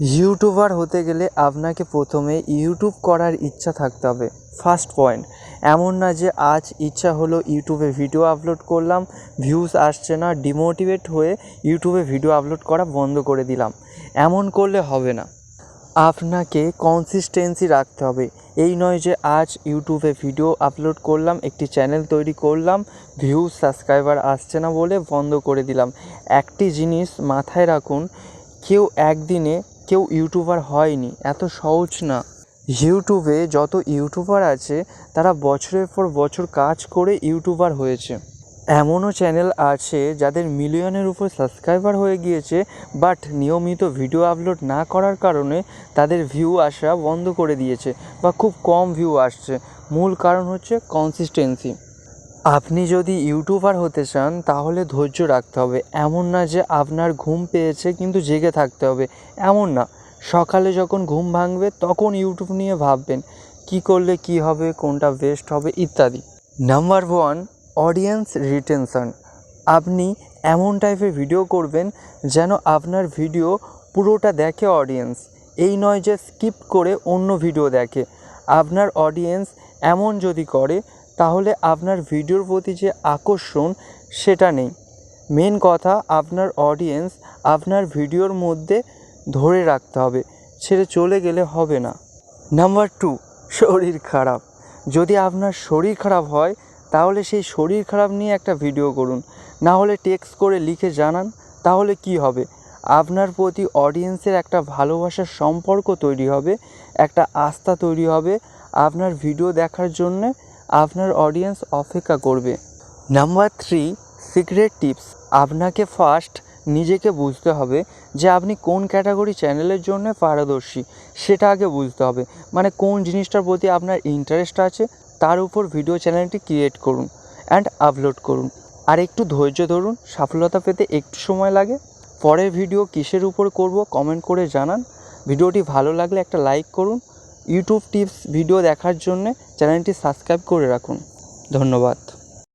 YouTuber হতে গেলে আপনাকে প্রথমে ইউটিউব করার ইচ্ছা থাকতে হবে। ফার্স্ট পয়েন্ট, এমন না যে আজ ইচ্ছা হলো ইউটিউবে ভিডিও আপলোড করলাম, ভিউজ আসছে না, ডিমোটিভেট হয়ে ইউটিউবে ভিডিও আপলোড করা বন্ধ করে দিলাম। এমন করলে হবে না। আপনাকে কনসিস্টেন্সি রাখতে হবে। এই নয় যে আজ ইউটিউবে ভিডিও আপলোড করলাম, একটি চ্যানেল তৈরি করলাম, ভিউজ সাবস্ক্রাইবার আসছে না বলে বন্ধ করে দিলাম। একটি জিনিস মাথায় রাখুন, কেউ একদিনে কেউ ইউটিউবার হয়নি, এত সহজ না। ইউটিউবে যত ইউটিউবার আছে তারা বছরের পর বছর কাজ করে ইউটিউবার হয়েছে। এমনও চ্যানেল আছে যাদের মিলিয়নের উপর সাবস্ক্রাইবার হয়ে গিয়েছে, বাট নিয়মিত ভিডিও আপলোড না করার কারণে তাদের ভিউ আসা বন্ধ করে দিয়েছে বা খুব কম ভিউ আসছে। মূল কারণ হচ্ছে কনসিস্টেন্সি। আপনি যদি ইউটিউবার হতে চান তাহলে ধৈর্য রাখতে হবে। এমন না যে আপনার ঘুম পেয়েছে কিন্তু জেগে থাকতে হবে, এমন না। সকালে যখন ঘুম ভাঙবে তখন ইউটিউব নিয়ে ভাববেন কি করলে কি হবে, কোনটা বেস্ট হবে ইত্যাদি। Number 1, audience retention. আপনি এমন টাইপের ভিডিও করবেন যেন আপনার ভিডিও পুরোটা দেখে অডিয়েন্স, এই নয় যে স্কিপ করে অন্য ভিডিও দেখে। আপনার অডিয়েন্স এমন যদি করে তাহলে আপনার ভিডিওর প্রতি যে আকর্ষণ সেটা নেই। মেন কথা, আপনার অডিয়েন্স আপনার ভিডিওর মধ্যে ধরে রাখতে হবে, ছেড়ে চলে গেলে হবে না। নাম্বার 2, শরীর খারাপ। যদি আপনার শরীর খারাপ হয় তাহলে সেই শরীর খারাপ নিয়ে একটা ভিডিও করুন, না হলে টেক্সট করে লিখে জানান। তাহলে কি হবে, আপনার প্রতি অডিয়েন্সের একটা ভালোবাসার সম্পর্ক তৈরি হবে, একটা আস্থা তৈরি হবে। আপনার ভিডিও দেখার জন্যে আপনার অডিয়েন্স অপেক্ষা করবে। Number 3, secret tips. আপনাকে ফার্স্ট নিজেকে বুঝতে হবে যে আপনি কোন ক্যাটাগরি চ্যানেলের জন্য পারদর্শী, সেটা আগে বুঝতে হবে। মানে কোন জিনিসটার প্রতি আপনার ইন্টারেস্ট আছে তার উপর ভিডিও চ্যানেলটি ক্রিয়েট করুন অ্যান্ড আপলোড করুন। আর একটু ধৈর্য ধরুন, সফলতা পেতে একটু সময় লাগে। পরের ভিডিও কিসের উপর করব কমেন্ট করে জানান। ভিডিওটি ভালো লাগলে একটা লাইক করুন। ইউটিউব টিপস ভিডিও দেখার জন্যে চ্যানেলটি সাবস্ক্রাইব করে রাখুন। ধন্যবাদ।